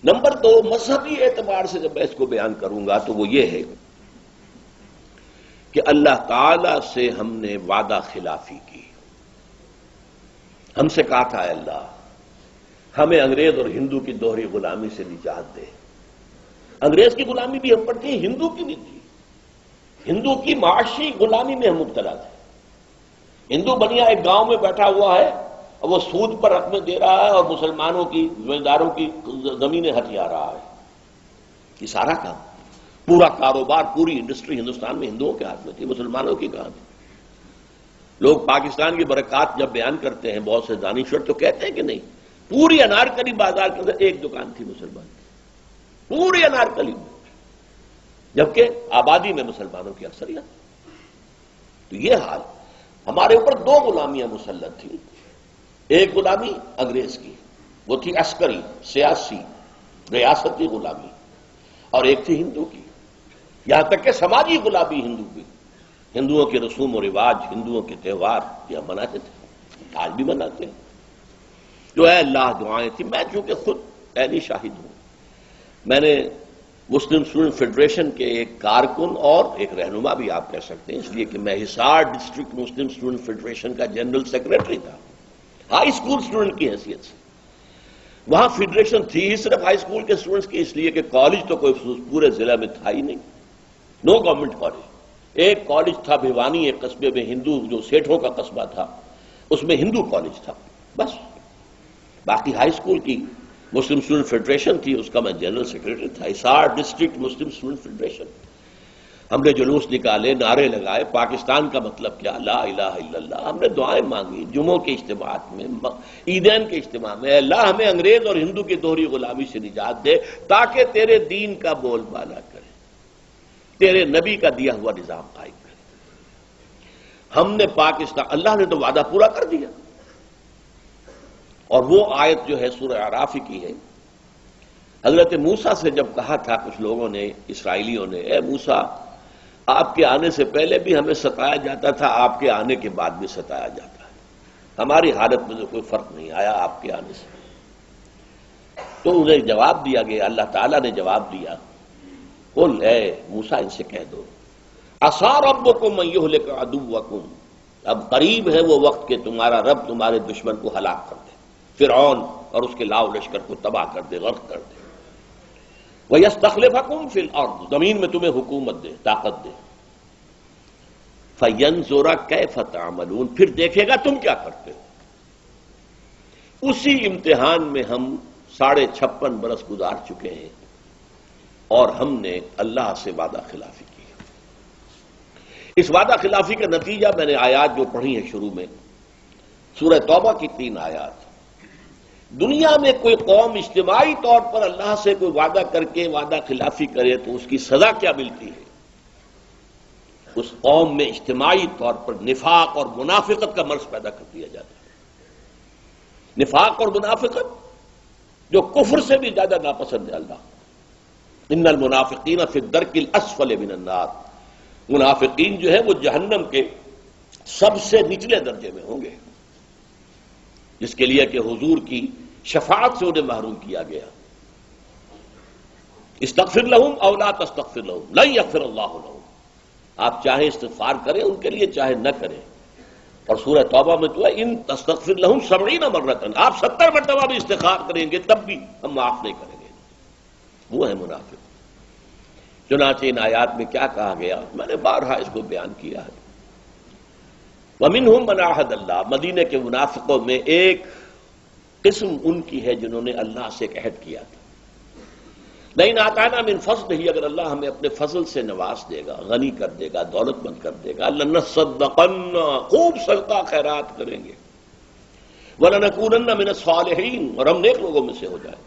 Number دو، مذہبی اعتبار سے جب میں اس کو بیان کروں گا تو وہ یہ ہے کہ اللہ تعالی سے ہم نے وعدہ خلافی کی. ہم سے کہا تھا اے اللہ ہمیں انگریز اور ہندو کی دوہری غلامی سے نجات دے. انگریز کی غلامی بھی ہم پر تھی، ہندو کی نہیں تھی. ہندو کی معاشی غلامی میں ہم مبتلا تھے. ہندو بنیا ایک گاؤں میں بیٹھا ہوا ہے اور وہ سود پر رقمیں دے رہا ہے اور مسلمانوں کی زمینداروں کی زمینیں ہتھیا رہا ہے. یہ سارا کام، پورا کاروبار، پوری انڈسٹری ہندوستان میں ہندوؤں کے ہاتھ میں تھی، مسلمانوں کی کہاں تھی. لوگ پاکستان کی برکات جب بیان کرتے ہیں بہت سے دانشور تو کہتے ہیں کہ نہیں، پوری انارکلی بازار کے اندر ایک دکان تھی مسلمان کی، پوری انارکلی میں، جبکہ آبادی میں مسلمانوں کی اکثریت. تو یہ حال ہمارے اوپر دو غلامیاں مسلط تھیں. ایک غلامی انگریز کی، وہ تھی عسکری، سیاسی، ریاستی غلامی، اور ایک تھی ہندو کی. یہاں تک کہ سماجی غلامی ہندو کی. ہندوؤں کے رسوم و رواج، ہندوؤں کے تہوار یہ ہم مناتے تھے، آج بھی مناتے ہیں. جو اے اللہ دعائیں تھیں. میں چونکہ خود عینی شاہد ہوں، میں نے مسلم اسٹوڈنٹ فیڈریشن کے ایک کارکن اور ایک رہنما بھی آپ کہہ سکتے ہیں، اس لیے کہ میں حصار ڈسٹرکٹ مسلم اسٹوڈنٹ فیڈریشن کا جنرل سیکرٹری تھا، ہائی اسکول اسٹوڈنٹ کی حیثیت سے. وہاں فیڈریشن تھی ہی صرف ہائی اسکول کے اسٹوڈنٹس کی، اس لیے کہ کالج تو کوئی پورے ضلع میں تھا ہی نہیں، نو گورنمنٹ کالج. ایک کالج تھا بھیوانی، ایک قصبے میں ہندو، جو سیٹھوں کا قصبہ تھا، اس میں ہندو کالج تھا بس. باقی ہائی اسکول کی مسلم اسٹوڈنٹ فیڈریشن تھی، اس کا میں جنرل سیکرٹری تھا، حصار ڈسٹرکٹ مسلم اسٹوڈنٹ فیڈریشن. ہم نے جلوس نکالے، نعرے لگائے، پاکستان کا مطلب کیا، لا الہ الا اللہ. ہم نے دعائیں مانگی جمعوں کے اجتماعات میں، عیدین کے اجتماع میں، اے اللہ ہمیں انگریز اور ہندو کی دوہری غلامی سے نجات دے تاکہ تیرے دین کا بول بالا کرے، تیرے نبی کا دیا ہوا نظام قائم کرے. ہم نے پاکستان، اللہ نے تو وعدہ پورا کر دیا. اور وہ آیت جو ہے سورہ اعراف کی ہے، حضرت موسیٰ سے جب کہا تھا کچھ لوگوں نے، اسرائیلیوں نے، اے موسیٰ آپ کے آنے سے پہلے بھی ہمیں ستایا جاتا تھا، آپ کے آنے کے بعد بھی ستایا جاتا ہے، ہماری حالت میں تو کوئی فرق نہیں آیا آپ کے آنے سے. تو انہیں جواب دیا گیا، اللہ تعالیٰ نے جواب دیا، قل اے موسیٰ ان سے کہہ دو، عسیٰ ربکم ان یہلک عدوکم، اب قریب ہے وہ وقت کہ تمہارا رب تمہارے دشمن کو ہلاک کر دے، فرعون اور اس کے لاؤ لشکر کو تباہ کر دے، غرق کر دے. وَيَسْتَخْلِفَكُمْ فِي الْأَرْضِ، زمین میں تمہیں حکومت دے، طاقت دے. فَيَنْظُرَ كَيْفَ تَعْمَلُونَ، پھر دیکھے گا تم کیا کرتے ہو. اسی امتحان میں ہم 56.5 برس گزار چکے ہیں اور ہم نے اللہ سے وعدہ خلافی کی. اس وعدہ خلافی کا نتیجہ میں نے آیات جو پڑھی ہیں شروع میں، سورہ توبہ کی 3 آیات. دنیا میں کوئی قوم اجتماعی طور پر اللہ سے کوئی وعدہ کر کے وعدہ خلافی کرے تو اس کی سزا کیا ملتی ہے. اس قوم میں اجتماعی طور پر نفاق اور منافقت کا مرض پیدا کر دیا جاتا ہے. نفاق اور منافقت جو کفر سے بھی زیادہ ناپسند ہے اللہ. ان المنافقین فی الدرک الاسفل من النار، منافقین جو ہے وہ جہنم کے سب سے نچلے درجے میں ہوں گے، جس کے لیے کہ حضور کی شفاعت سے انہیں محروم کیا گیا. استغفر لہم او لا تستغفر لہم لن یغفر اللہ لہم، آپ چاہے استغفار کریں ان کے لیے چاہے نہ کریں. اور سورہ توبہ میں تو ہے ان تستغفر لہم 70 مرتن، آپ 70 مرتبہ بھی استغفار کریں گے تب بھی ہم معاف نہیں کریں گے. وہ ہے منافق. چنانچہ ان آیات میں کیا کہا گیا، میں نے بارہا اس کو بیان کیا ہے. وَمِنْهُمْ مَنْ عَاهَدَ اللَّهَ، مدینے کے منافقوں میں ایک قسم ان کی ہے جنہوں نے اللہ سے ایک عہد کیا تھا. لَئِنْ آتَانَا مِنْ فَضْلِهِ، اگر اللہ ہمیں اپنے فضل سے نواز دے گا، غنی کر دے گا، دولت مند کر دے گا، لَنَصَّدَّقَنَّ، خوب صدقہ خیرات کریں گے، وَلَنَكُونَنَّ مِنَ الصَّالِحِينَ، اور ہم نیک لوگوں میں سے ہو جائیں.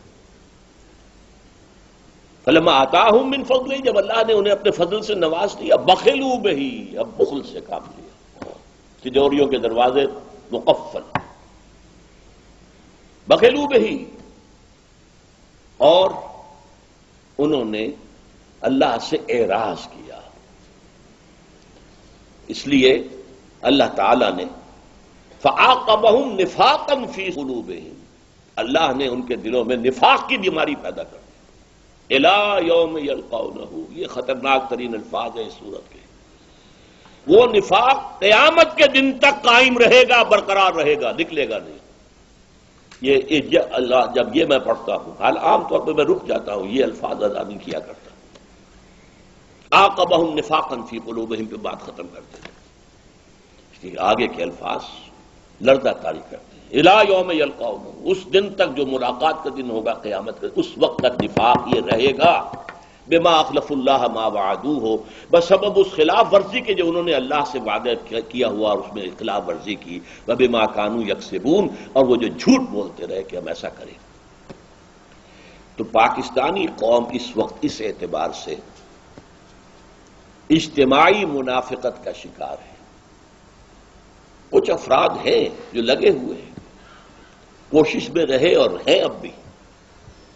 فَلَمَّا آتَاهُم مِّن فَضْلِهِ، جب اللہ نے انہیں اپنے فضل سے نواز دیا، بَخِلُوا بِهِ، اب بخل سے کام لیا، تجوریوں کے دروازے مقفل، بخلوا بہ، اور انہوں نے اللہ سے اعراض کیا. اس لیے اللہ تعالی نے فَعَاقَبَهُمْ نِفَاقًا فِي قُلُوبِهِمْ، اللہ نے ان کے دلوں میں نفاق کی بیماری پیدا کر دی. الی یوم یلقونہ، یہ خطرناک ترین الفاظ ہیں اس صورت کے. وہ نفاق قیامت کے دن تک قائم رہے گا، برقرار رہے گا، نکلے گا نہیں. یہ اللہ جب یہ میں پڑھتا ہوں، حال عام طور پہ میں رک جاتا ہوں، یہ الفاظ ادا نہیں کیا کرتا. عاقبہم نفاقا فی قلوبہم پہ بات ختم کرتے ہیں. اس لیے آگے کے الفاظ لردہ طاری کرتے ہیں. الی یوم یلقونہ، اس دن تک جو ملاقات کا دن ہوگا قیامت کا، اس وقت تک نفاق یہ رہے گا. بما اخلف اللہ ما وعدوہ، بسبب اس خلاف ورزی کے جو انہوں نے اللہ سے وعدہ کیا ہوا اور اس میں خلاف ورزی کی. وبما کانوا یکسبون، اور وہ جو جھوٹ بولتے رہے کہ ہم ایسا کریں. تو پاکستانی قوم اس وقت اس اعتبار سے اجتماعی منافقت کا شکار ہے. کچھ افراد ہیں جو لگے ہوئے ہیں، کوشش میں رہے اور ہیں اب بھی،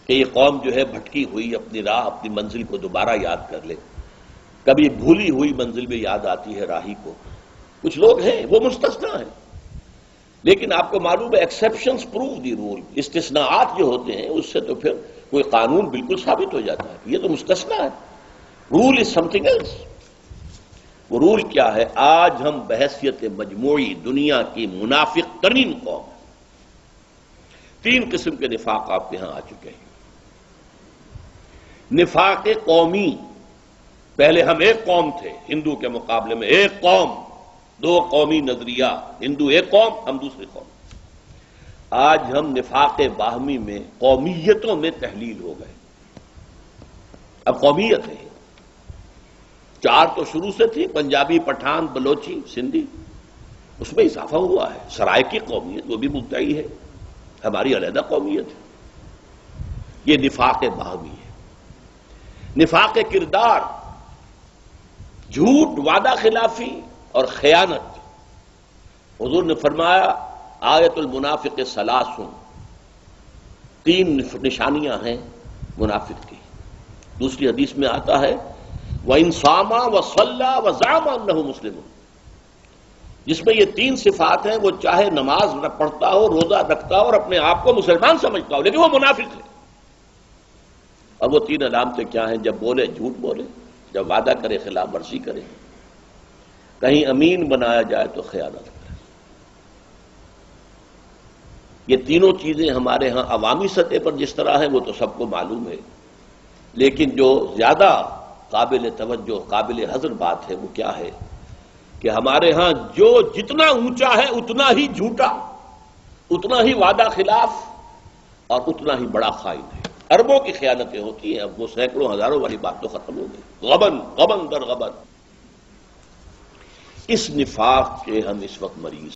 کہ یہ قوم جو ہے بھٹکی ہوئی اپنی راہ، اپنی منزل کو دوبارہ یاد کر لے. کبھی بھولی ہوئی منزل میں یاد آتی ہے راہی کو. کچھ لوگ ہیں وہ مستثنا ہیں، لیکن آپ کو معلوم ہے ایکسیپشنز پروو دی رول. استثناءات جو ہوتے ہیں اس سے تو پھر کوئی قانون بالکل ثابت ہو جاتا ہے. یہ تو مستثنا ہے. رول از سم تھنگ ایلس. وہ رول کیا ہے؟ آج ہم بحیثیت مجموعی دنیا کی منافق ترین قوم ہے. 3 قسم کے نفاق آپ کے ہاں آ چکے ہیں. نفاق قومی، پہلے ہم ایک قوم تھے ہندو کے مقابلے میں، ایک قوم، 2 قومی نظریہ، ہندو ایک قوم، ہم دوسری قوم. آج ہم نفاق باہمی میں قومیتوں میں تحلیل ہو گئے. اب قومیت ہے، 4 تو شروع سے تھی، پنجابی، پٹھان، بلوچی، سندھی، اس میں اضافہ ہوا ہے. سرائکی قومیت وہ بھی مدعی ہے، ہماری علیحدہ قومیت ہے. یہ نفاق باہمی ہے. نفاق کردار، جھوٹ، وعدہ خلافی اور خیانت. حضور نے فرمایا آیت المنافق ثلاث، 3 نشانیاں ہیں منافق کی. دوسری حدیث میں آتا ہے وَإِنْ صَامَ وَصَلَّى وَزَعَمَ أَنَّهُ مُسْلِمٌ، جس میں یہ 3 صفات ہیں. وہ چاہے نماز پڑھتا ہو، روزہ رکھتا ہو اور اپنے آپ کو مسلمان سمجھتا ہو، لیکن وہ منافق ہے. اور وہ 3 علامتیں کیا ہیں؟ جب بولے جھوٹ بولے، جب وعدہ کرے خلاف ورزی کرے، کہیں امین بنایا جائے تو خیانت کرے. یہ تینوں چیزیں ہمارے ہاں عوامی سطح پر جس طرح ہیں وہ تو سب کو معلوم ہے، لیکن جو زیادہ قابل توجہ، قابل حذر بات ہے وہ کیا ہے کہ ہمارے ہاں جو جتنا اونچا ہے اتنا ہی جھوٹا، اتنا ہی وعدہ خلاف اور اتنا ہی بڑا خائن ہے. اربوں کی خیانتیں ہوتی ہیں. اب وہ سینکڑوں ہزاروں والی بات تو ختم ہو گئی. غبن در غبن. اس نفاق کے ہم اس وقت مریض